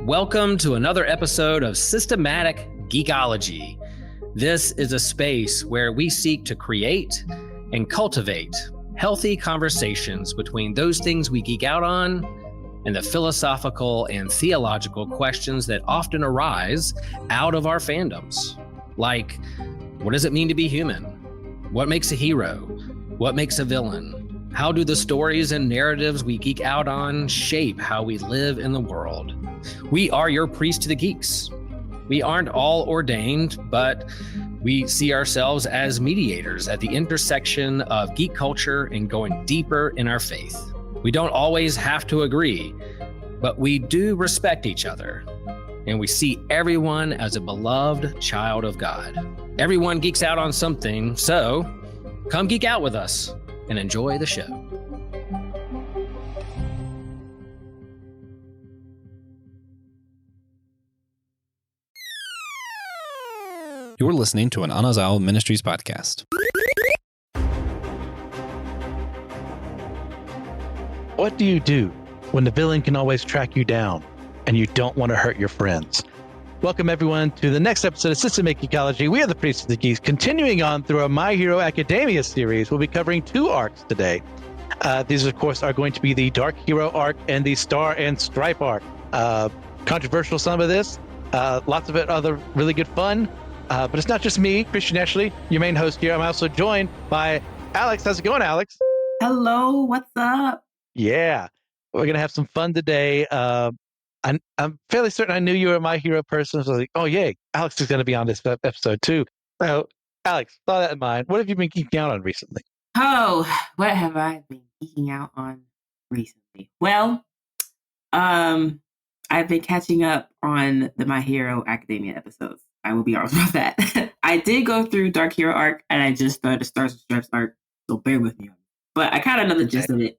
Welcome to another episode of Systematic Geekology. This is a space where we seek to create and cultivate healthy conversations between those things we geek out on and the philosophical and theological questions that often arise out of our fandoms. Like, what does it mean to be human? What makes a hero? What makes a villain? How do the stories and narratives we geek out on shape how we live in the world? We are your priest to the geeks. We aren't all ordained, but we see ourselves as mediators at the intersection of geek culture and going deeper in our faith. We don't always have to agree, but we do respect each other, and we see everyone as a beloved child of God. Everyone geeks out on something, so come geek out with us and enjoy the show. You're listening to an Anazao Ministries podcast. What do you do when the villain can always track you down and you don't want to hurt your friends? Welcome, everyone, to the next episode of Systematic Geekology. We are the Priests of the Geeks. Continuing on through our My Hero Academia series, we'll be covering two arcs today. These, of course, are going to be the Dark Hero arc and the Star and Stripe arc. Controversial, some of this. Lots of it, other really good fun. But it's not just me, Christian Ashley, your main host here. I'm also joined by Alex. How's it going, Alex? Hello, what's up? Yeah, we're going to have some fun today. I'm fairly certain I knew you were a My Hero person. So I was like, oh, yay, Alex is going to be on this episode too. So, Alex, throw that in mind. What have you been geeking out on recently? Oh, what have I been geeking out on recently? Well, I've been catching up on the My Hero Academia episodes. I will be honest about that. I did go through Dark Hero arc, and I just started the Stars and Stripes arc, so bear with me. But I kind of know the gist of it.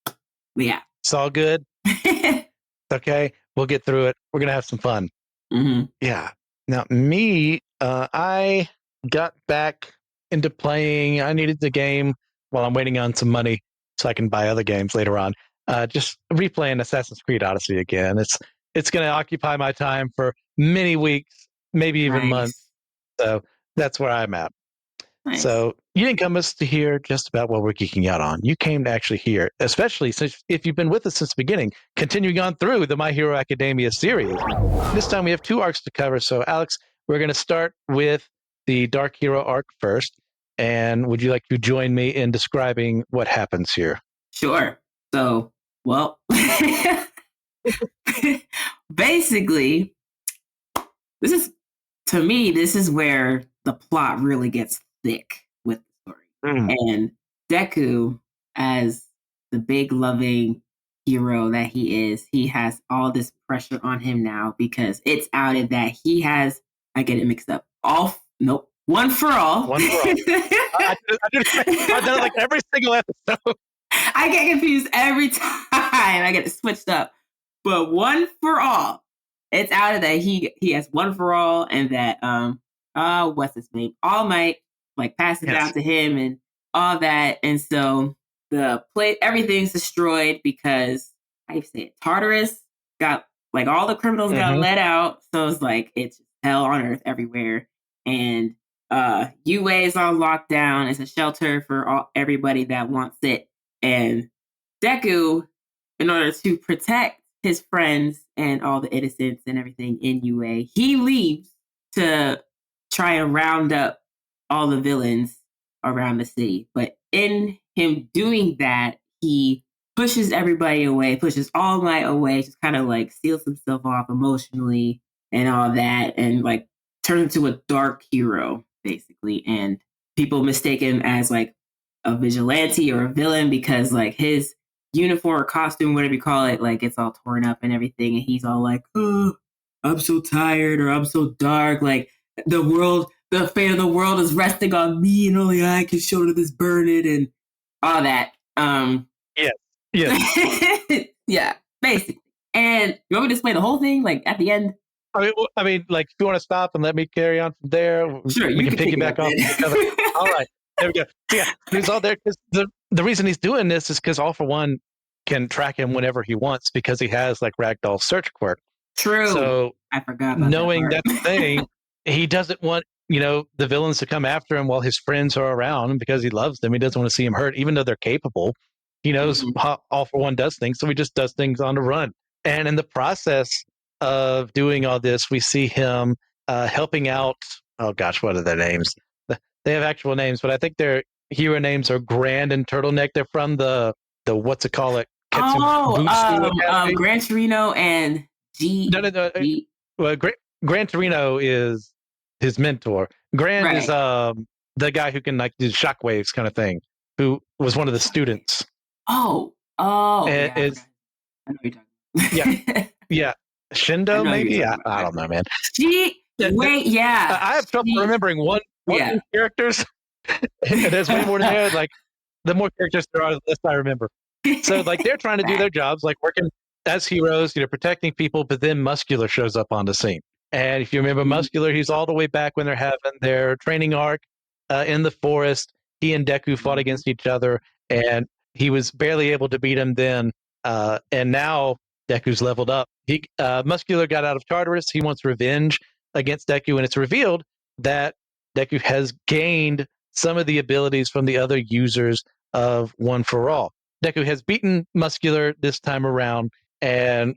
But yeah. It's all good. Okay, we'll get through it. We're going to have some fun. Mm-hmm. Yeah. Now, me, I got back into playing. I needed the game while I'm waiting on some money so I can buy other games later on. Just replaying Assassin's Creed Odyssey again. It's going to occupy my time for many weeks, maybe even months. So that's where I'm at. Nice. So you didn't come us to hear just about what we're geeking out on. You came to actually hear, especially since if you've been with us since the beginning, continuing on through the My Hero Academia series. This time we have two arcs to cover. So Alex, we're going to start with the Dark Hero arc first. And would you like to join me in describing what happens here? Sure. So, well, basically, this is where the plot really gets thick with the story. And Deku, as the big loving hero that he is, he has all this pressure on him now because it's outed that he has, I get it mixed up, one for all. One for all. I've done it like every single episode. I get confused every time. I get it switched up. But one for all. It's outed that he has one for all, and that what's his name? All Might passes down to him and all that. And so everything's destroyed because how do you say it? Tartarus got all the criminals got let out. So it's it's hell on earth everywhere. And UA is on lockdown. It's a shelter for everybody that wants it. And Deku, in order to protect his friends and all the innocents and everything in UA, he leaves to try and round up all the villains around the city. But in him doing that, he pushes everybody away, pushes All Might away, just kind of seals himself off emotionally and all that, and turns into a dark hero, basically. And people mistake him as a vigilante or a villain because his uniform or costume, whatever you call it, it's all torn up and everything, and he's all oh, I'm so tired, or I'm so dark, the fate of the world is resting on me, and only I can shoulder this burden and all that. Yes. Yeah, basically. And you want me to explain the whole thing at the end? I mean, if you want to stop and let me carry on from there, sure, we can piggyback off each other. All right, there we go. Yeah, he's all there because the reason he's doing this is because All for One can track him whenever he wants because he has like ragdoll search quirk. True. So I forgot about knowing that that's the thing, he doesn't want, the villains to come after him while his friends are around because he loves them. He doesn't want to see them hurt, even though they're capable. He knows how All for One does things, so he just does things on the run. And in the process of doing all this, we see him helping out. Oh gosh, what are their names? They have actual names, but I think their hero names are Grand and Turtleneck. They're from the what's it called? Gran Torino and G. No. Well, Gran Torino is his mentor. Grand is the guy who can like do shockwaves kind of thing, who was one of the students. I know you're talking about. Yeah. Shindo, maybe? I don't know, man. I have trouble remembering one characters. There's way more than there. Like, the more characters there are, the less I remember. So, like, they're trying to do their jobs, like working as heroes, protecting people, but then Muscular shows up on the scene. And if you remember Muscular, he's all the way back when they're having their training arc in the forest. He and Deku fought against each other, and he was barely able to beat him then. And now Deku's leveled up. Muscular got out of Tartarus. He wants revenge against Deku, and it's revealed that Deku has gained some of the abilities from the other users of One for All. Deku has beaten Muscular this time around and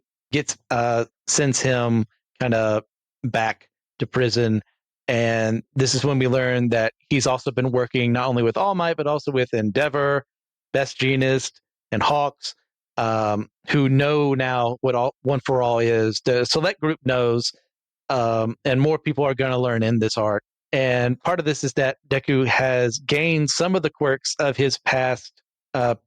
sends him kind of back to prison. And this is when we learn that he's also been working not only with All Might, but also with Endeavor, Best Jeanist, and Hawks, who know now what One for All is. The select group knows, and more people are going to learn in this arc. And part of this is that Deku has gained some of the quirks of his past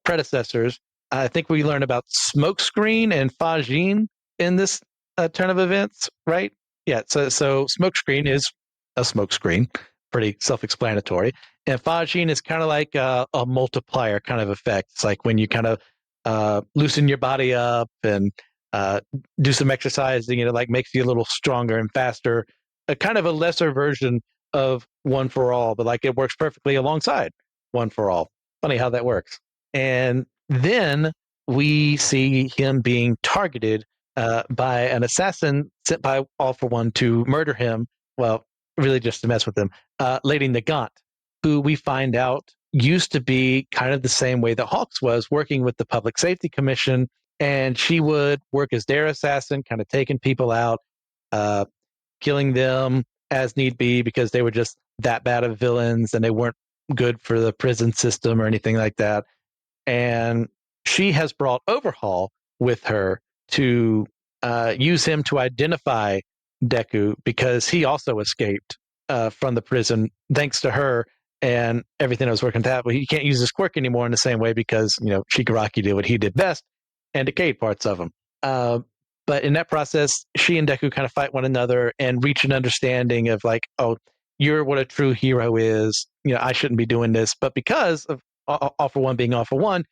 predecessors. I think we learn about Smokescreen and Fajin in this turn of events, right? Yeah, so Smokescreen is a smokescreen, pretty self-explanatory. And Fajin is kind of like a multiplier kind of effect. It's like when you kind of loosen your body up and do some exercising, and it like makes you a little stronger and faster. A kind of a lesser version of One for All, but like it works perfectly alongside One for All. Funny how that works. And then we see him being targeted by an assassin sent by All for One to murder him. Well, really just to mess with him. Lady Nagant, who we find out used to be kind of the same way that Hawks was, working with the Public Safety Commission. And she would work as their assassin, kind of taking people out, killing them as need be because they were just that bad of villains and they weren't good for the prison system or anything like that. And she has brought Overhaul with her to use him to identify Deku because he also escaped from the prison thanks to her and everything that was working with that. But he can't use his quirk anymore in the same way because, Shigaraki did what he did best and decayed parts of him. But in that process, she and Deku kind of fight one another and reach an understanding of like, oh, you're what a true hero is. I shouldn't be doing this. But because of All for One being All for One,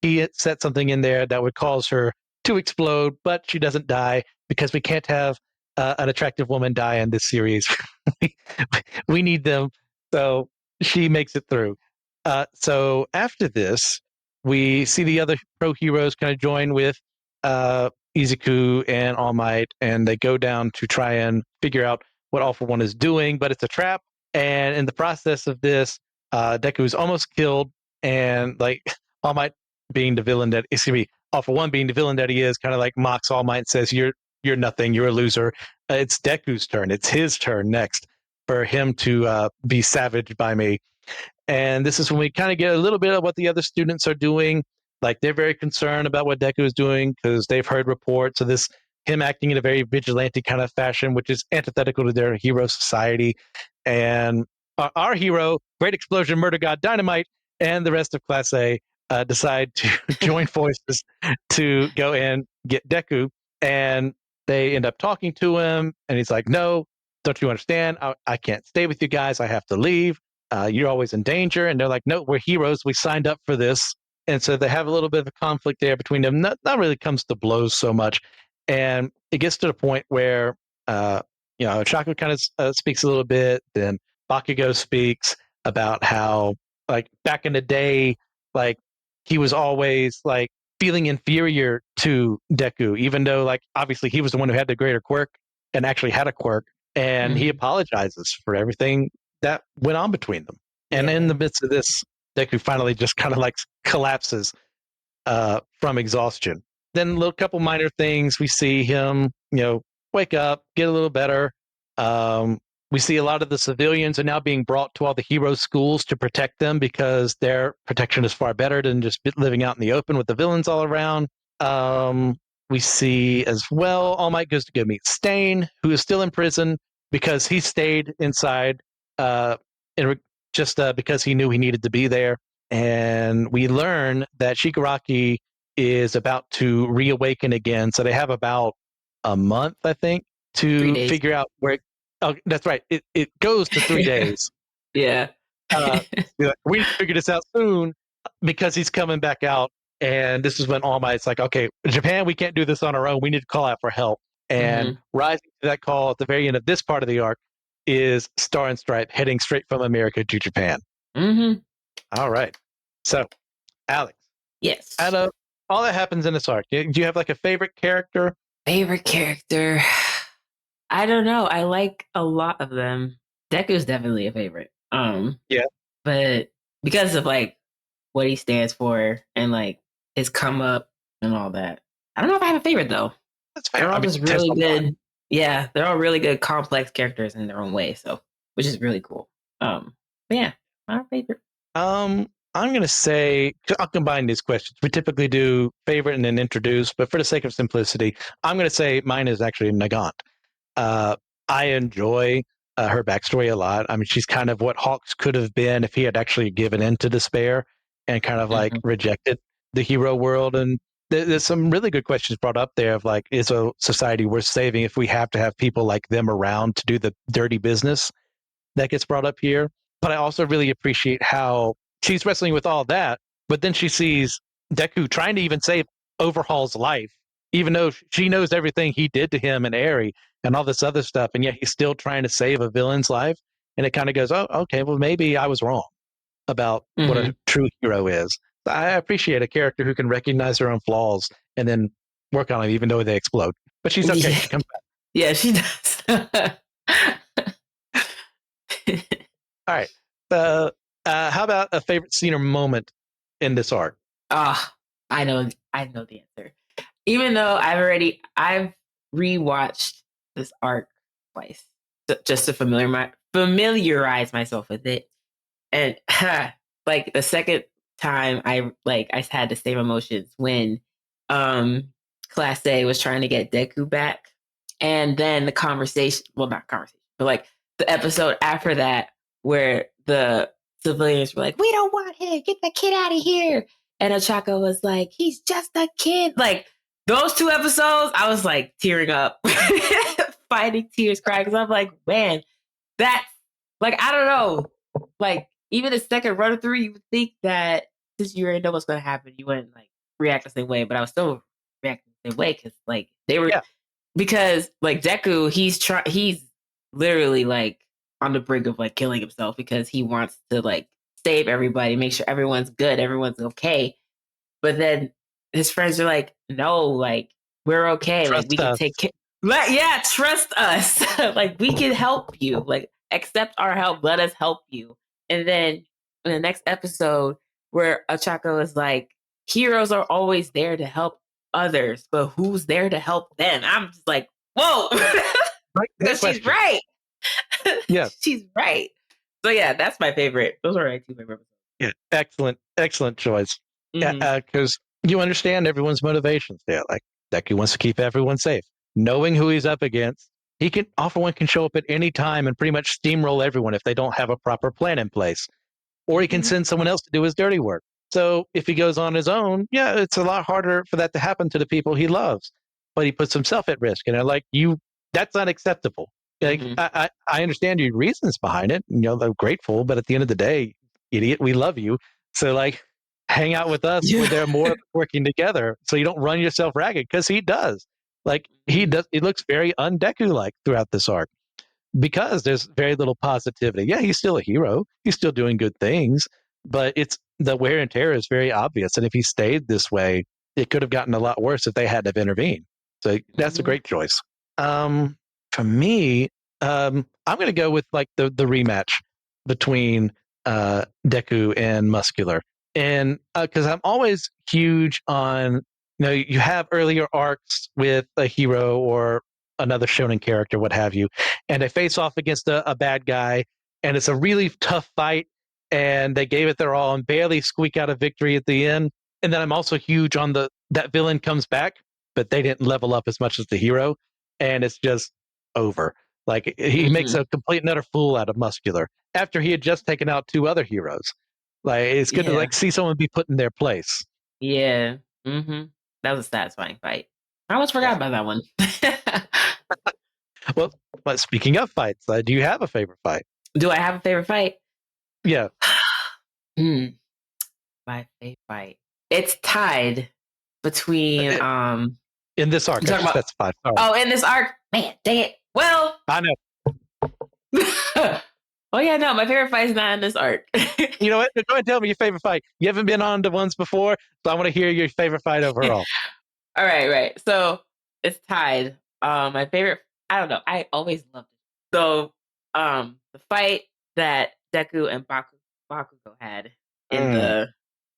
he set something in there that would cause her to explode, but she doesn't die because we can't have an attractive woman die in this series. We need them. So she makes it through. So after this, we see the other pro heroes kind of join with Izuku and All Might, and they go down to try and figure out what All for One is doing, but it's a trap. And in the process of this, Deku is almost killed, and like All Might being the villain that All for One being the villain that he is, kind of like mocks All Might and says, "You're nothing. You're a loser." It's Deku's turn. It's his turn next for him to be savaged by me. And this is when we kind of get a little bit of what the other students are doing. Like they're very concerned about what Deku is doing because they've heard reports of him acting in a very vigilante kind of fashion, which is antithetical to their hero society. And our hero, Great Explosion Murder God Dynamite, and the rest of Class A decide to join forces to go and get Deku. And they end up talking to him, and he's like, "No, don't you understand? I can't stay with you guys. I have to leave. You're always in danger." And they're like, "No, we're heroes. We signed up for this." And so they have a little bit of a conflict there between them. Not really comes to blows so much. And it gets to the point where, Chaco kind of speaks a little bit. Then Bakugo speaks about how, like, back in the day, like, he was always, like, feeling inferior to Deku, even though, like, obviously he was the one who had the greater quirk and actually had a quirk, and he apologizes for everything that went on between them. And in the midst of this, Deku finally just kind of like collapses from exhaustion. Then a little couple minor things. We see him, wake up, get a little better. We see a lot of the civilians are now being brought to all the hero schools to protect them because their protection is far better than just living out in the open with the villains all around. We see as well, All Might goes to go meet Stain, who is still in prison because he stayed inside because he knew he needed to be there. And we learn that Shigaraki is about to reawaken again. So they have about a month, I think, to figure out where. Oh, that's right. It goes to 3 days. Yeah. We figure this out soon because he's coming back out. And this is when All Might's like, okay, Japan, we can't do this on our own. We need to call out for help. And rising to that call at the very end of this part of the arc is Star and Stripe heading straight from America to Japan. All right. So, Alex. Yes. Out of all that happens in this arc, do you have like a favorite character? Favorite character? I don't know. I like a lot of them. Deku's definitely a favorite. Yeah. But because of like what he stands for and like his come up and all that, I don't know if I have a favorite though. That's fair. They're all just really good. Yeah, they're all really good, complex characters in their own way. So, which is really cool. But yeah, my favorite. I'm gonna say I'll combine these questions. We typically do favorite and then introduce, but for the sake of simplicity, I'm gonna say mine is actually Nagant. I enjoy her backstory a lot. I mean, she's kind of what Hawks could have been if he had actually given in to despair and kind of like rejected the hero world. And there's some really good questions brought up there of like, is a society worth saving if we have to have people like them around to do the dirty business that gets brought up here? But I also really appreciate how she's wrestling with all that, but then she sees Deku trying to even save Overhaul's life, even though she knows everything he did to him and Eri and all this other stuff, and yet he's still trying to save a villain's life. And it kind of goes, oh, okay, well, maybe I was wrong about what a true hero is. I appreciate a character who can recognize her own flaws and then work on it, even though they explode. But she's okay. She comes back. Yeah, she does. All right. How about a favorite scene or moment in this arc? I know the answer. Even though I've rewatched this arc twice just to familiarize myself with it, and like the second time I had the same emotions when Class A was trying to get Deku back, and then the conversation, well, not conversation, but like the episode after that where the civilians were like, we don't want him, get the kid out of here, and Ochako was like, he's just a kid. Like those two episodes, I was like tearing up, fighting tears, crying, because I'm like, man, that's like, I don't know, like even the second run through, you would think that since you already know what's going to happen, you wouldn't like react the same way, but I was still reacting the same way because like they were, because like Deku, he's literally like on the brink of like killing himself because he wants to like save everybody, make sure everyone's good, everyone's okay. But then his friends are like, no, like we're okay, Trust like we can take care. Yeah, trust us. Like we can help you. Like accept our help. Let us help you. And then in the next episode, where Ochako is like, heroes are always there to help others, but who's there to help them? I'm just like, whoa, because she's right. Yeah, she's right. So yeah, that's my favorite. Those are my two favorite episodes. Yeah, excellent choice. Yeah, because you understand everyone's motivations there. Like Deku wants to keep everyone safe, knowing who he's up against. He can show up at any time and pretty much steamroll everyone if they don't have a proper plan in place. Or he can send someone else to do his dirty work. So if he goes on his own, yeah, it's a lot harder for that to happen to the people he loves. But he puts himself at risk. And they're like, that's unacceptable. Like, I understand your reasons behind it. You know, I'm grateful. But at the end of the day, idiot, we love you. So like, hang out with us where there are more working together so you don't run yourself ragged, because he does. Like, he looks very un-Deku-like throughout this arc, because there's very little positivity. Yeah, he's still a hero. He's still doing good things, but it's the wear and tear is very obvious. And if he stayed this way, it could have gotten a lot worse if they hadn't have intervened. So that's a great choice. For me, I'm going to go with like the rematch between Deku and Muscular, and because I'm always huge on you have earlier arcs with a hero or another shonen character, what have you, and they face off against a bad guy, and it's a really tough fight, and they gave it their all and barely squeak out a victory at the end. And then I'm also huge on that villain comes back, but they didn't level up as much as the hero, and it's just over. Like he makes a complete and utter fool out of Muscular after he had just taken out two other heroes. Like it's good to like see someone be put in their place. Yeah. That was a satisfying fight. I almost forgot about that one. Well, but speaking of fights, do you have a favorite fight? Do I have a favorite fight? Yeah. My favorite fight. It's tied between in this arc. That's fine. Oh, in this arc, man, dang it. Well, I know. Oh yeah, no, my favorite fight is not in this arc. You know what? Go ahead and tell me your favorite fight. You haven't been on to ones before, so I want to hear your favorite fight overall. All right. So it's tied. My favorite. I don't know. I always loved it. So, the fight that Deku and Bakugo had in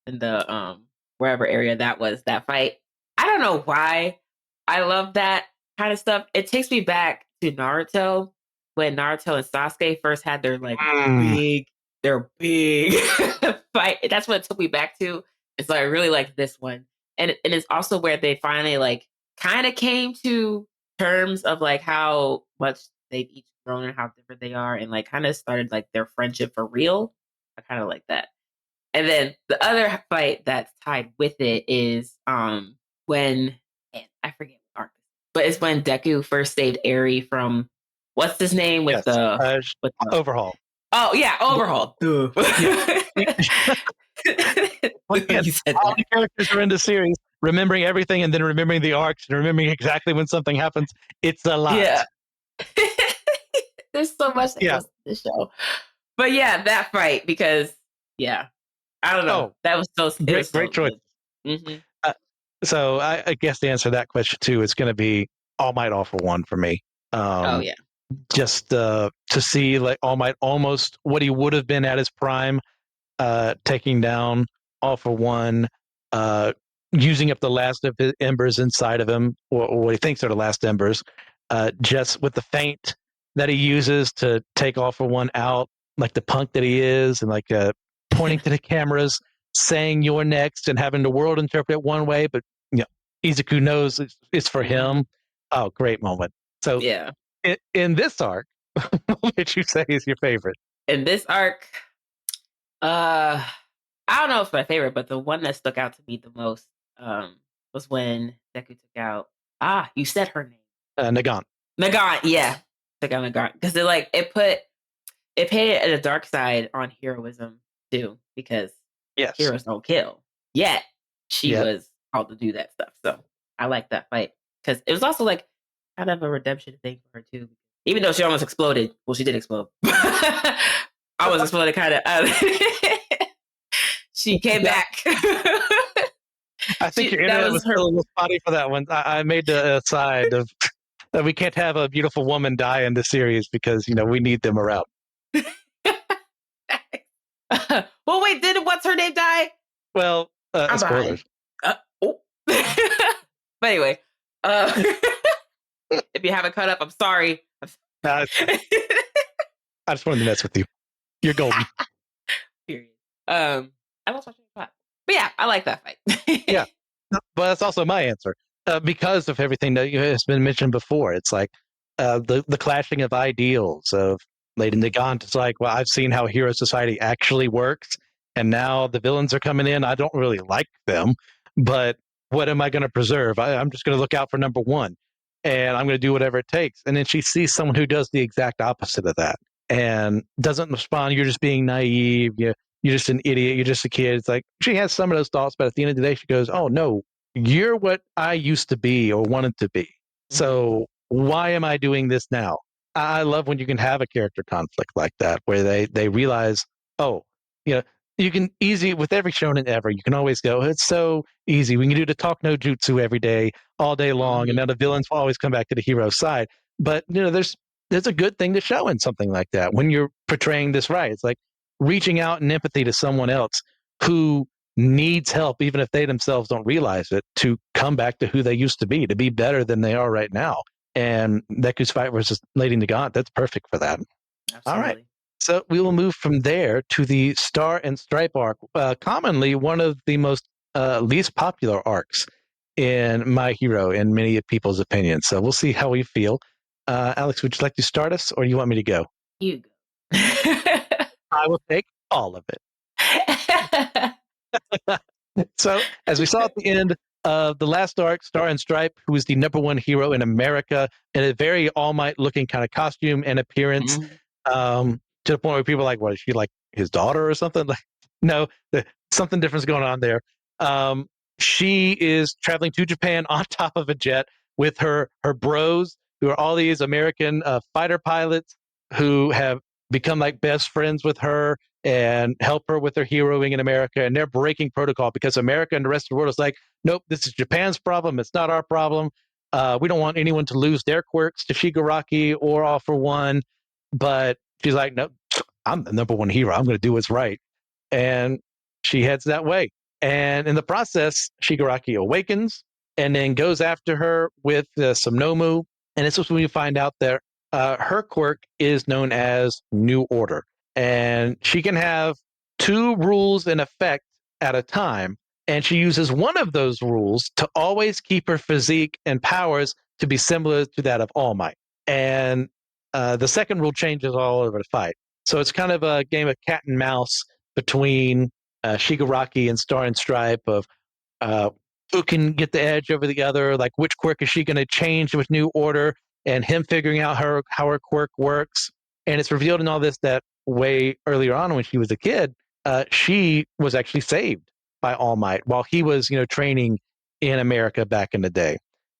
the wherever area that fight. I don't know why I love that kind of stuff. It takes me back to Naruto when Naruto and Sasuke first had their big fight. That's what it took me back to. And so I really like this one. And it's also where they finally like kind of came to terms of like how much they've each grown and how different they are, and like kind of started like their friendship for real. I kind of like that. And then the other fight that's tied with it is when I forget what arc, but it's when Deku first saved Eri from what's his name with the Overhaul. Oh yeah, Overhaul. Again, all the characters are in the series, remembering everything and then remembering the arcs and remembering exactly when something happens. It's a lot. Yeah. There's so much that goes to this show. But yeah, that fight, because I don't know. That was so great choice. So I guess the answer to that question too is going to be All Might All for One for me. Just to see like All Might almost what he would have been at his prime, taking down All for One, using up the last of his embers inside of him, or what he thinks are the last embers, just with the feint that he uses to take All for One out, like the punk that he is, and like pointing to the cameras, saying "you're next," and having the world interpret it one way, but Izuku knows it's for him. Oh, great moment. So in this arc, what would you say is your favorite? In this arc, I don't know if it's my favorite, but the one that stuck out to me the most was when Deku took out. You said her name. Nagant. Nagant, yeah, took out Nagant because it painted a dark side on heroism too, because heroes don't kill. Yet she was called to do that stuff. So I like that fight because it was also like kind of a redemption thing for her too. Even though she almost exploded. Well, she did explode. Almost exploded, kind of. She came back. I think your internet was a little spotty for that one. I made the aside of that we can't have a beautiful woman die in the series because we need them around. Well, wait, did what's her name die? Well, spoilers. But anyway, if you haven't caught up, I'm sorry. I just wanted to mess with you. You're golden. Period. I was watching the plot. But yeah, I like that fight. Yeah. But that's also my answer. Because of everything that has been mentioned before. It's like the clashing of ideals of Lady Nagant. It's like, well, I've seen how hero society actually works, and now the villains are coming in. I don't really like them, but what am I going to preserve? I'm just going to look out for number one, and I'm going to do whatever it takes. And then she sees someone who does the exact opposite of that and doesn't respond. You're just being naive. You're just an idiot. You're just a kid. It's like she has some of those thoughts, but at the end of the day, she goes, oh, no, you're what I used to be or wanted to be. So why am I doing this now? I love when you can have a character conflict like that, where they realize, oh, you can easy with every shonen ever. You can always go, it's so easy. We can do the talk no jutsu every day, all day long, and then the villains will always come back to the hero's side. But there's a good thing to show in something like that when you're portraying this right. It's like reaching out in empathy to someone else who needs help, even if they themselves don't realize it, to come back to who they used to be better than they are right now. And Deku's fight versus Lady Nagant, that's perfect for that. Absolutely. All right. So we will move from there to the Star and Stripe arc, commonly one of the most least popular arcs in My Hero, in many people's opinions. So we'll see how we feel. Alex, would you like to start us, or do you want me to go? You go. I will take all of it. So, as we saw at the end of the last arc, Star and Stripe, who is the #1 hero in America, in a very All Might looking kind of costume and appearance, to the point where people are like, what, is she like his daughter or something? Like, no, something different's going on there. She is traveling to Japan on top of a jet with her bros, who are all these American fighter pilots who have become like best friends with her and help her with her heroing in America. And they're breaking protocol because America and the rest of the world is like, nope, this is Japan's problem. It's not our problem. We don't want anyone to lose their quirks to Shigaraki or All for One. But she's like, nope, I'm the #1 hero. I'm going to do what's right. And she heads that way. And in the process, Shigaraki awakens and then goes after her with some Nomu. And this is when we find out that her quirk is known as New Order. And she can have 2 rules in effect at a time. And she uses one of those rules to always keep her physique and powers to be similar to that of All Might. And the second rule changes all over the fight. So it's kind of a game of cat and mouse between Shigaraki and Star and Stripe of who can get the edge over the other, like which quirk is she going to change with New Order, and him figuring out how her quirk works. And it's revealed in all this that way earlier on when she was a kid, she was actually saved by All Might while he was, training in America back in the day.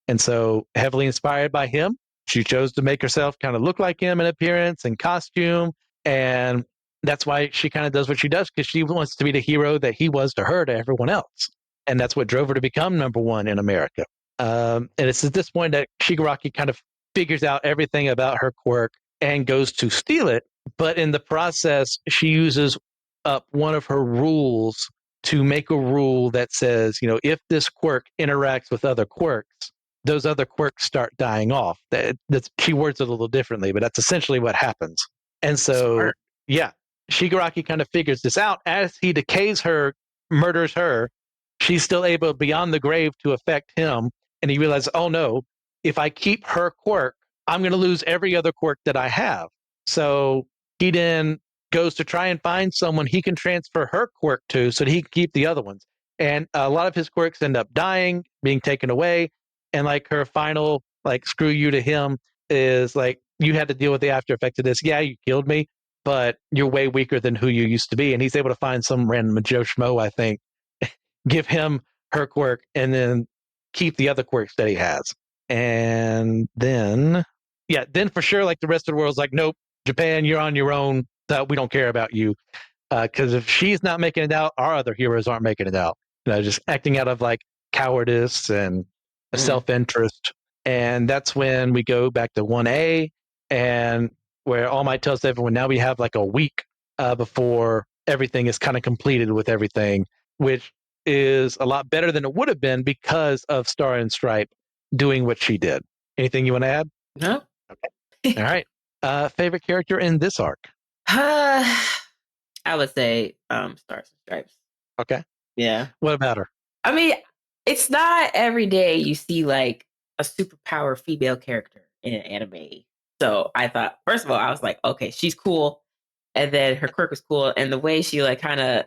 And so heavily inspired by him, she chose to make herself kind of look like him in appearance and costume. And that's why she kind of does what she does, because she wants to be the hero that he was to her, to everyone else. And that's what drove her to become #1 in America. And it's at this point that Shigaraki kind of figures out everything about her quirk and goes to steal it. But in the process, she uses up one of her rules to make a rule that says, if this quirk interacts with other quirks, those other quirks start dying off. She words it a little differently, but that's essentially what happens. And so, Smart. Yeah, Shigaraki kind of figures this out. As he decays her, murders her, she's still able beyond the grave to affect him. And he realizes, oh no, if I keep her quirk, I'm going to lose every other quirk that I have. So he then goes to try and find someone he can transfer her quirk to so that he can keep the other ones. And a lot of his quirks end up dying, being taken away. And like her final, like, screw you to him is like, you had to deal with the after effects of this. Yeah, you killed me, but you're way weaker than who you used to be. And he's able to find some random Joe Schmo, I think, give him her quirk, and then keep the other quirks that he has. And then for sure, like the rest of the world's like, nope, Japan, you're on your own. We don't care about you. Because if she's not making it out, our other heroes aren't making it out. Just acting out of like cowardice and self-interest. And that's when we go back to 1A, and where All Might tells everyone, now we have like a week before everything is kind of completed with everything, which is a lot better than it would have been because of Star and Stripe doing what she did. Anything you want to add? No. Okay. All right. Favorite character in this arc? I would say Stars and Stripes. Okay. Yeah. What about her? I mean, it's not every day you see like a superpower female character in an anime. So I thought, first of all, I was like, okay, she's cool. And then her quirk was cool. And the way she like kind of,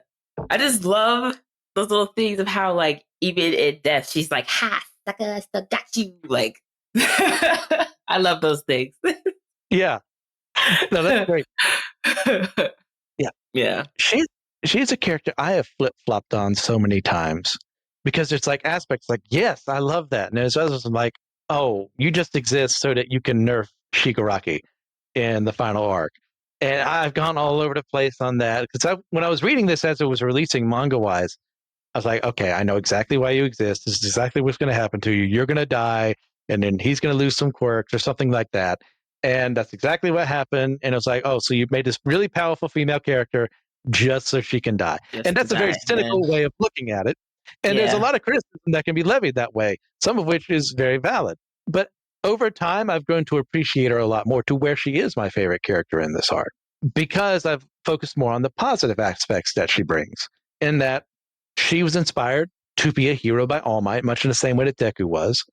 I just love those little things of how like even in death, she's like, ha, sucker, I still got you. Like, I love those things. Yeah. No, that's great. Yeah. Yeah. She's a character I have flip-flopped on so many times because there's like aspects like, yes, I love that. And there's others like, oh, you just exist so that you can nerf Shigaraki in the final arc. And I've gone all over the place on that because when I was reading this as it was releasing manga wise, I was like, okay, I know exactly why you exist. This is exactly what's going to happen to you. You're going to die, and then he's going to lose some quirks or something like that. And that's exactly what happened. And it was like, oh, so you've made this really powerful female character just so she can die. Just And to that's a very die, cynical way of looking at it. And there's a lot of criticism that can be levied that way, some of which is very valid. But over time, I've grown to appreciate her a lot more to where she is my favorite character in this arc because I've focused more on the positive aspects that she brings, in that she was inspired to be a hero by All Might, much in the same way that Deku was.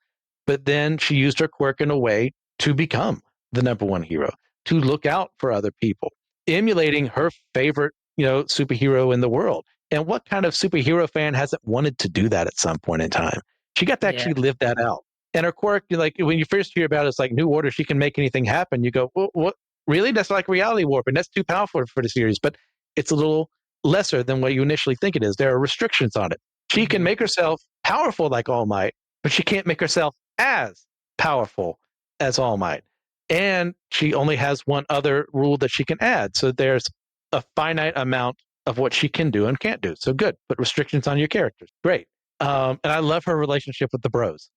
But then she used her quirk in a way to become the number one hero, to look out for other people, emulating her favorite, superhero in the world. And what kind of superhero fan hasn't wanted to do that at some point in time? She got to actually live that out. And her quirk, like when you first hear about it, it's like New Order, she can make anything happen. You go, well, what? Really? That's like reality warp, and that's too powerful for the series. But it's a little lesser than what you initially think it is. There are restrictions on it. She can make herself powerful like All Might, but she can't make herself as powerful as All Might. And she only has one other rule that she can add. So there's a finite amount of what she can do and can't do. So good. Put restrictions on your characters. Great. And I love her relationship with the bros.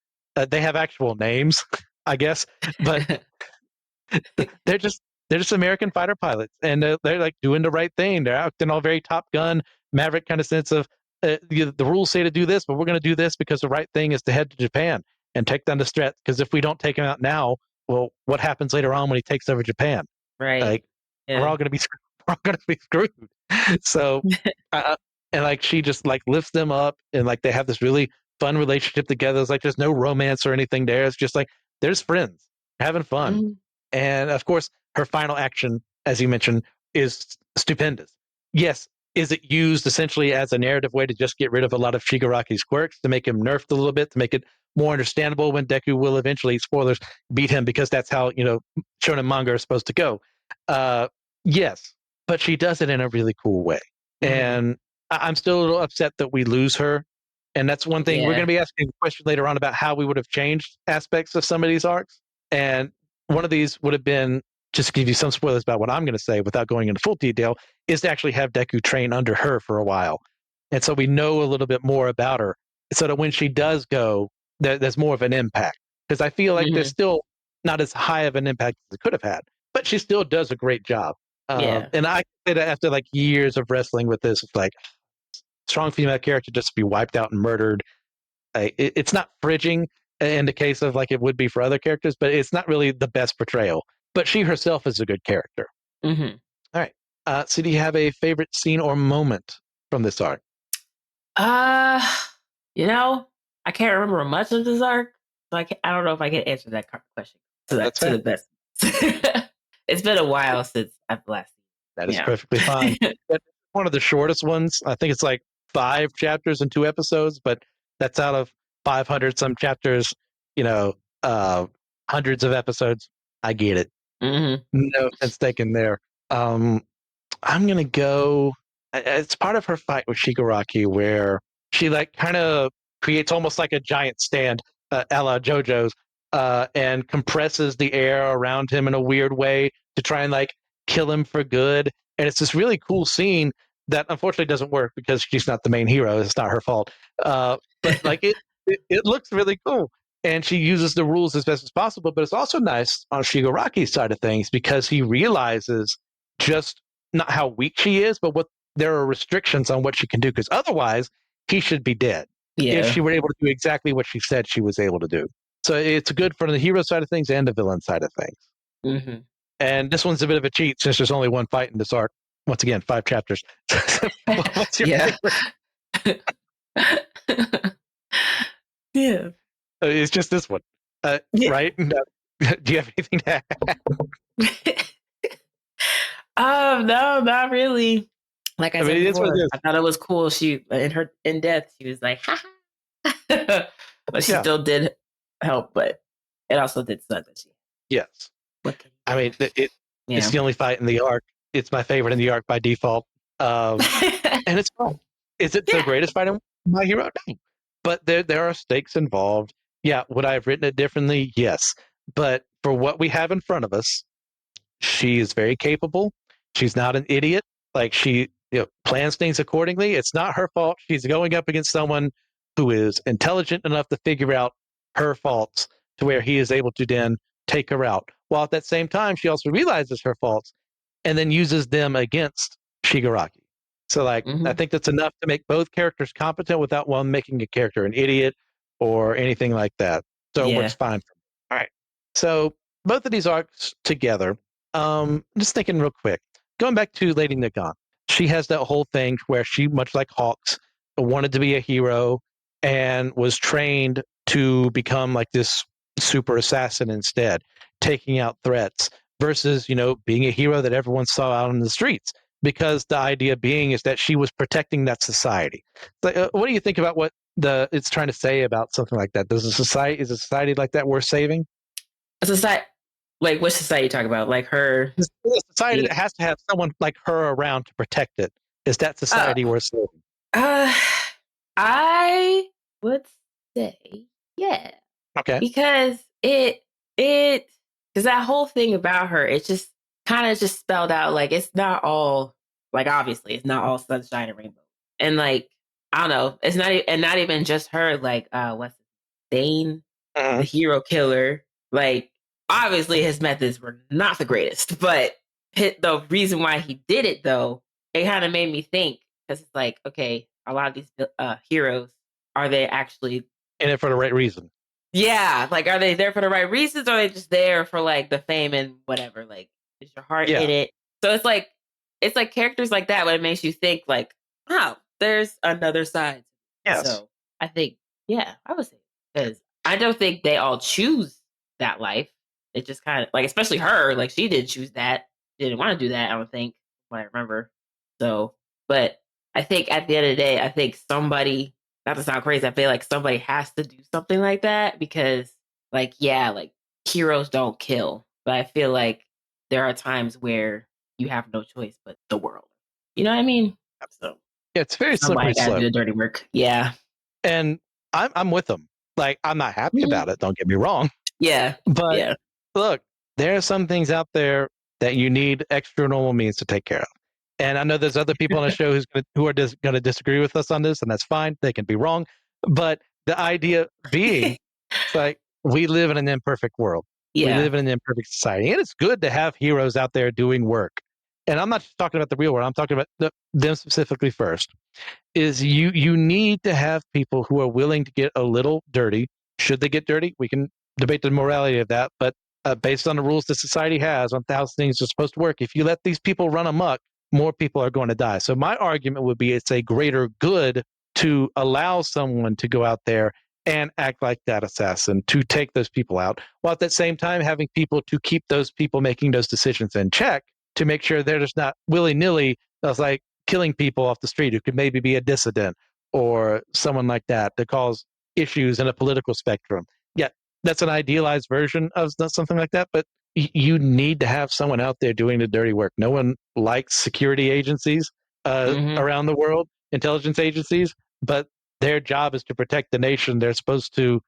They have actual names, I guess, but they're just American fighter pilots, and they're like doing the right thing. They're acting all very Top Gun, Maverick kind of sense of the rules say to do this, but we're going to do this because the right thing is to head to Japan and take down the threat. Because if we don't take him out now, well, what happens later on when he takes over Japan? Right. Like we're all going to be screwed. So, and like she just like lifts them up, and like they have this really fun relationship together. It's like there's no romance or anything there. It's just like there's friends having fun. Mm-hmm. And of course, her final action, as you mentioned, is stupendous. Yes, is it used essentially as a narrative way to just get rid of a lot of Shigaraki's quirks, to make him nerfed a little bit, to make it more understandable when Deku will eventually, spoilers, beat him, because that's how, shonen manga is supposed to go. Yes, but she does it in a really cool way. Mm-hmm. And I'm still a little upset that we lose her. And that's one thing we're going to be asking a question later on about how we would have changed aspects of some of these arcs. And one of these would have been, just to give you some spoilers about what I'm going to say without going into full detail, is to actually have Deku train under her for a while. And so we know a little bit more about her, so that when she does go, there's more of an impact. Because I feel like there's still not as high of an impact as it could have had, but she still does a great job. And I say that after like years of wrestling with this, it's like strong female character just to be wiped out and murdered. It's not fridging in the case of like it would be for other characters, but it's not really the best portrayal. But she herself is a good character. Mm-hmm. All right. So do you have a favorite scene or moment from this arc? I can't remember much of this arc, so I don't know if I can answer that question to the best. It's been a while since I've last seen it. That is perfectly fine. That's one of the shortest ones. I think it's like 5 chapters and 2 episodes, but that's out of 500 some chapters, hundreds of episodes. I get it. Mm-hmm. No offense taken there. I'm going to go, it's part of her fight with Shigaraki where she like kind of creates almost like a giant stand, a la JoJo's, and compresses the air around him in a weird way to try and like kill him for good. And it's this really cool scene that unfortunately doesn't work because she's not the main hero. It's not her fault. But like it looks really cool. And she uses the rules as best as possible, but it's also nice on Shigaraki's side of things because he realizes just not how weak she is, but what there are restrictions on what she can do. Because otherwise, he should be dead if she were able to do exactly what she said she was able to do. So it's good for the hero side of things and the villain side of things. Mm-hmm. And this one's a bit of a cheat since there's only one fight in this arc. Once again, 5 chapters. What's your favorite? Yeah. It's just this one, right? No. Do you have anything to add? No, not really. Like I said before, I thought it was cool. She in death, she was like, ha ha. But she still did help, but it also did suck that she. Yes. I mean, it's the only fight in the arc. It's my favorite in the arc by default. And it's fun. Is it the greatest fight in My Hero? No. But there are stakes involved. Yeah, would I have written it differently? Yes. But for what we have in front of us, she is very capable. She's not an idiot. Like she plans things accordingly. It's not her fault. She's going up against someone who is intelligent enough to figure out her faults to where he is able to then take her out. While at that same time, she also realizes her faults and then uses them against Shigaraki. So, like, I think that's enough to make both characters competent without one making a character an idiot or anything like that. So it works fine for me. All right. So both of these arcs together. Just thinking real quick, going back to Lady Nagant, she has that whole thing where she, much like Hawks, wanted to be a hero and was trained to become like this super assassin instead, taking out threats versus, being a hero that everyone saw out in the streets. Because the idea being is that she was protecting that society. What do you think about what it's trying to say about something like that? Is a society like that worth saving? A society, like what society you talk about? Like her a society that has to have someone like her around to protect it. Is that society worth saving? I would say yeah. Okay. Because because that whole thing about her, it just kind of just spelled out like it's not all like obviously it's not all sunshine and rainbow. And like I don't know, it's not even just her. Like what's Dane, the hero killer. Like obviously his methods were not the greatest, but the reason why he did it though, it kind of made me think because it's like okay, a lot of these heroes, are they actually in it for the right reason? Yeah, like are they there for the right reasons, or are they just there for like the fame and whatever? Like, is your heart in it? So it's like characters like that when it makes you think like, wow, there's another side. Yes. So I think, yeah, I would say because I don't think they all choose that life. It just kind of like, especially her, like she didn't choose that. She didn't want to do that. I don't think, what I remember. So, but I think at the end of the day, I think somebody. Not to sound crazy, I feel like somebody has to do something like that because, like, yeah, like heroes don't kill, but I feel like there are times where you have no choice but the world. You know what I mean? So yeah, it's very slippery somebody got to slope. do the dirty work. Yeah, and I'm with them. Like, I'm not happy about it. Don't get me wrong. Yeah, but yeah. Look, there are some things out there that you need extra normal means to take care of. And I know there's other people on the show who are just going to disagree with us on this, and that's fine. They can be wrong. But the idea being, it's like we live in an imperfect world. Yeah. We live in an imperfect society. And it's good to have heroes out there doing work. And I'm not just talking about the real world. I'm talking about them specifically first. Is you need to have people who are willing to get a little dirty. Should they get dirty? We can debate the morality of that. But based on the rules that society has on how things are supposed to work, if you let these people run amok, more people are going to die. So my argument would be it's a greater good to allow someone to go out there and act like that assassin, to take those people out, while at the same time having people to keep those people making those decisions in check to make sure they're just not willy-nilly like killing people off the street who could maybe be a dissident or someone like that to cause issues in a political spectrum. Yeah, that's an idealized version of something like that, but you need to have someone out there doing the dirty work. No one likes security agencies around the world, intelligence agencies, but their job is to protect the nation they're supposed to,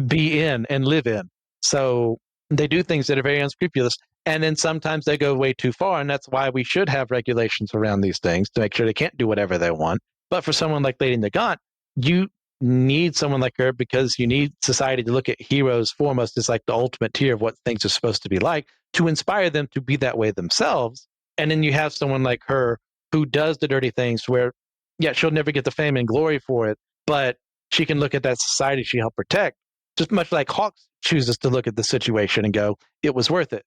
be in and live in. So they do things that are very unscrupulous. And then sometimes they go way too far. And that's why we should have regulations around these things to make sure they can't do whatever they want. But for someone like Lady Nagant, you need someone like her because you need society to look at heroes foremost as like the ultimate tier of what things are supposed to be like, to inspire them to be that way themselves. And then you have someone like her who does the dirty things where, yeah, she'll never get the fame and glory for it, but she can look at that society she helped protect, just much like Hawks chooses to look at the situation and go, it was worth it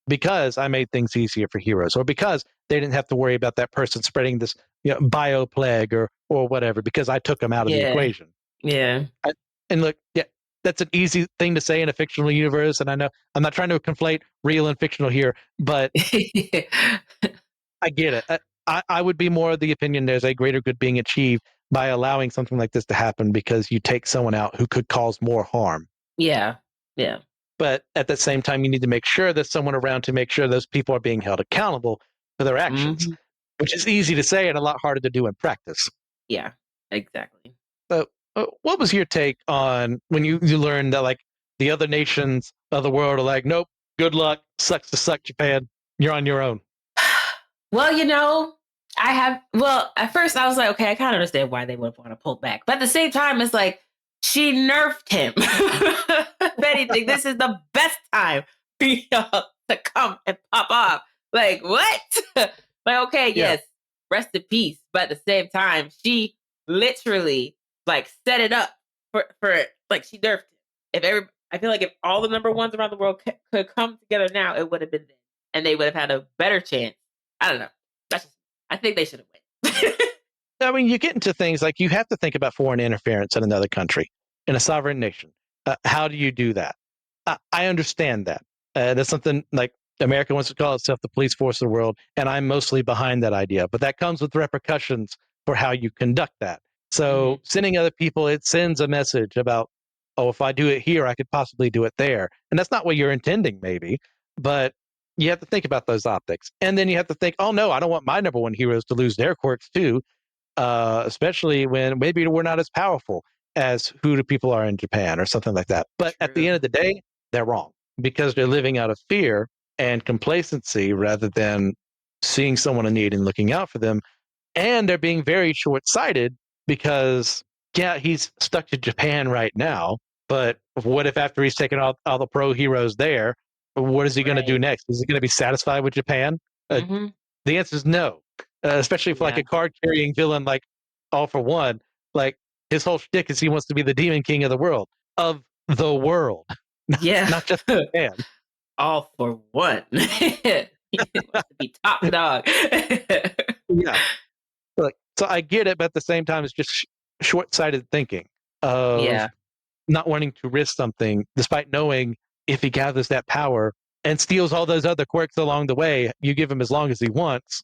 because I made things easier for heroes, or because they didn't have to worry about that person spreading this bio plague or whatever, because I took them out of the equation. Yeah. And look, yeah, that's an easy thing to say in a fictional universe. And I know I'm not trying to conflate real and fictional here, but I get it. I would be more of the opinion there's a greater good being achieved by allowing something like this to happen because you take someone out who could cause more harm. Yeah. Yeah. But at the same time, you need to make sure there's someone around to make sure those people are being held accountable for their actions, which is easy to say and a lot harder to do in practice. Yeah, exactly. So what was your take on when you learned that like the other nations of the world are like, nope, good luck, sucks to suck, Japan, you're on your own? Well, at first I was like, okay, I kind of understand why they would want to pull back. But at the same time, it's like, she nerfed him. If anything, this is the best time for y'all to come and pop off. Like, what? Like, okay, yes, rest in peace. But at the same time, she literally like set it up for like she nerfed him. I feel like if all the number ones around the world could come together now, it would have been them, and they would have had a better chance. I don't know. I think they should have won. I mean, you get into things like you have to think about foreign interference in another country, in a sovereign nation. How do you do that? I understand that. That's something like America wants to call itself the police force of the world, and I'm mostly behind that idea. But that comes with repercussions for how you conduct that. So sending other people, it sends a message about, oh, if I do it here, I could possibly do it there. And that's not what you're intending, maybe. But you have to think about those optics. And then you have to think, oh, no, I don't want my number one heroes to lose their quirks, too. Especially when maybe we're not as powerful as who the people are in Japan or something like that. But at the end of the day, they're wrong because they're living out of fear and complacency rather than seeing someone in need and looking out for them. And they're being very short-sighted because, yeah, he's stuck to Japan right now. But what if after he's taken all the pro heroes there, what is he going to do next? Is he going to be satisfied with Japan? The answer is no. Especially for like a card-carrying villain like All for One, like his whole shtick is he wants to be the demon king of the world. Not just Japan. All for One. He wants to be top dog. Yeah. So I get it, but at the same time, it's just short-sighted thinking of not wanting to risk something, despite knowing if he gathers that power and steals all those other quirks along the way, you give him as long as he wants.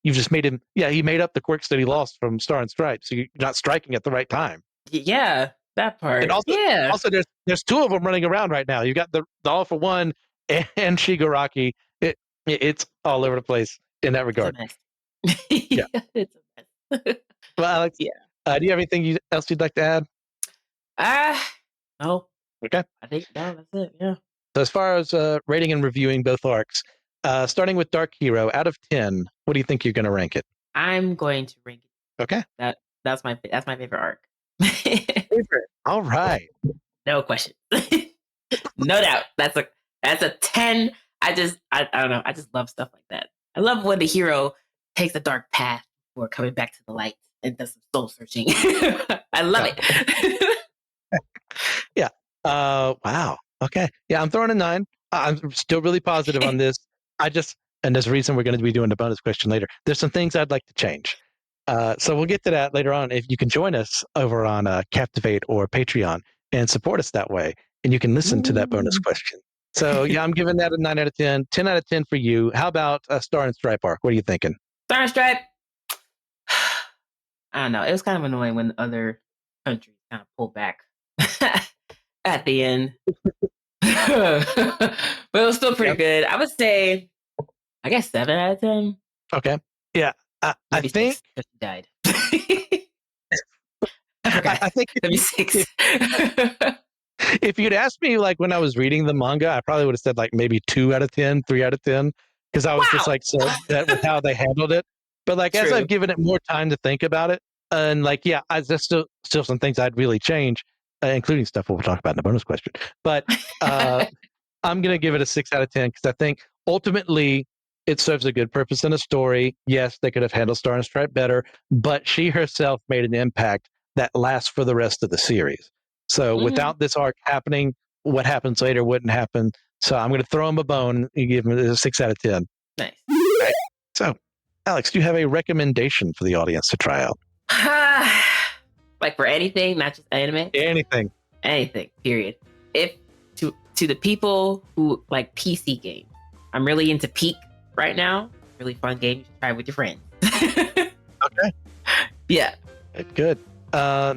You've just made him, he made up the quirks that he lost from Star and Stripes. So you're not striking at the right time. Yeah, that part. And also there's two of them running around right now. You got the All for One and Shigaraki. It's all over the place in that regard. It's a mess. Well, Alex, do you have anything else you'd like to add? No. Okay. I think that's it. Yeah. So as far as rating and reviewing both arcs, starting with Dark Hero, out of 10, what do you think you're going to rank it? I'm going to rank it. Okay. That's my favorite arc. Favorite. All right. No question. No doubt. That's a 10. I don't know. I just love stuff like that. I love when the hero takes a dark path before coming back to the light and does some soul searching. I love it. Yeah. Wow. Okay. Yeah, I'm throwing a 9. I'm still really positive on this. And there's a reason we're going to be doing the bonus question later. There's some things I'd like to change. So we'll get to that later on. If you can join us over on Captivate or Patreon and support us that way, and you can listen to that bonus question. So yeah, I'm giving that a 9 out of 10. 10 out of 10 for you. How about Star and Stripe arc? What are you thinking? Star and Stripe. I don't know. It was kind of annoying when other countries kind of pulled back at the end. But it was still pretty good. I would say, I guess 7 out of 10. Okay. Yeah. I think she died. I think maybe 6. If you'd asked me like when I was reading the manga, I probably would have said like maybe 2 out of 10, 3 out of 10, because I was just like so upset with how they handled it. But like as I've given it more time to think about it, and like there's still some things I'd really change, including stuff we'll talk about in the bonus question. But I'm gonna give it a 6 out of 10 because I think ultimately it serves a good purpose in a story. Yes, they could have handled Star and Stripe better, but she herself made an impact that lasts for the rest of the series. So without this arc happening, what happens later wouldn't happen. So I'm going to throw him a bone and give him a 6 out of 10. Nice. Right. So, Alex, do you have a recommendation for the audience to try out? Like for anything, not just anime? Anything, period. If to the people who like PC games, I'm really into Peak right now. Really fun game. You should try it with your friends. Okay. Yeah. Good.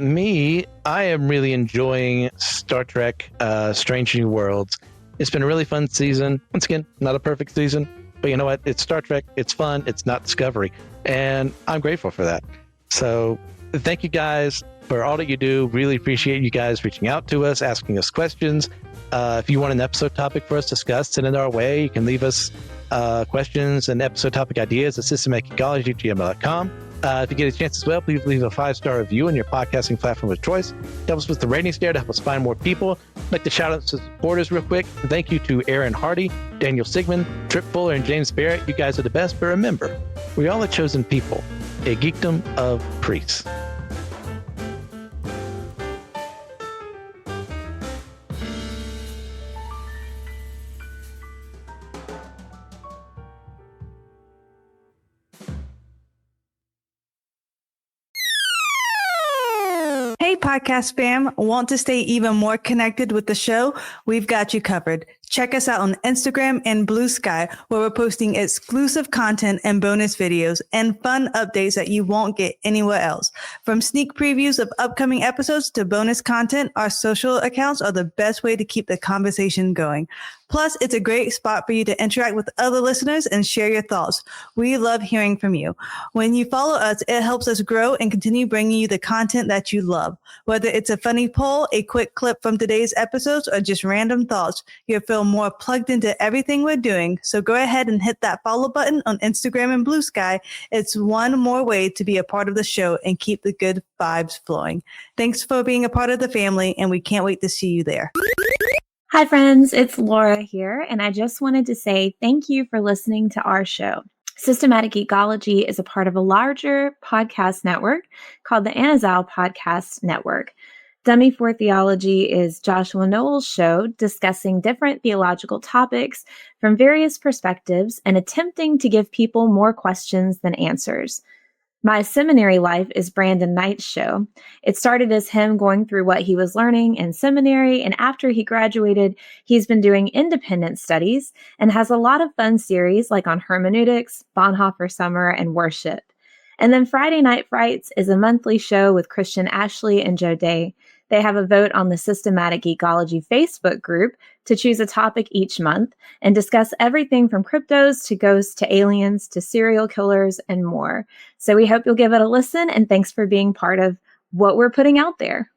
Me, I am really enjoying Star Trek Strange New Worlds. It's been a really fun season. Once again, not a perfect season, but you know what? It's Star Trek. It's fun. It's not Discovery. And I'm grateful for that. So thank you guys for all that you do. Really appreciate you guys reaching out to us, asking us questions. If you want an episode topic for us to discuss, send it our way. You can leave us questions and episode topic ideas at systematicecology@gmail.com. If you get a chance as well, please leave a 5-star review on your podcasting platform of choice. Help us with the ratings there to help us find more people. I'd like to shout out to supporters real quick. Thank you to Aaron Hardy, Daniel Sigmund, Trip Fuller, and James Barrett. You guys are the best, but remember, we all are chosen people, a geekdom of priests. Hey, podcast fam. Want to stay even more connected with the show? We've got you covered. Check us out on Instagram and Blue Sky, where we're posting exclusive content and bonus videos and fun updates that you won't get anywhere else. From sneak previews of upcoming episodes to bonus content, our social accounts are the best way to keep the conversation going. Plus, it's a great spot for you to interact with other listeners and share your thoughts. We love hearing from you. When you follow us, it helps us grow and continue bringing you the content that you love. Whether it's a funny poll, a quick clip from today's episodes, or just random thoughts, you'll feel more plugged into everything we're doing. So go ahead and hit that follow button on Instagram and Blue Sky. It's one more way to be a part of the show and keep the good vibes flowing. Thanks for being a part of the family, and we can't wait to see you there. Hi, friends. It's Laura here, and I just wanted to say thank you for listening to our show. Systematic Geekology is a part of a larger podcast network called the Anazal Podcast Network. Dummy for Theology is Joshua Noel's show discussing different theological topics from various perspectives and attempting to give people more questions than answers. My Seminary Life is Brandon Knight's show. It started as him going through what he was learning in seminary, and after he graduated, he's been doing independent studies and has a lot of fun series like on hermeneutics, Bonhoeffer Summer, and worship. And then Friday Night Frights is a monthly show with Christian Ashley and Joe Day. They have a vote on the Systematic Geekology Facebook group to choose a topic each month and discuss everything from cryptos to ghosts to aliens to serial killers and more. So we hope you'll give it a listen, and thanks for being part of what we're putting out there.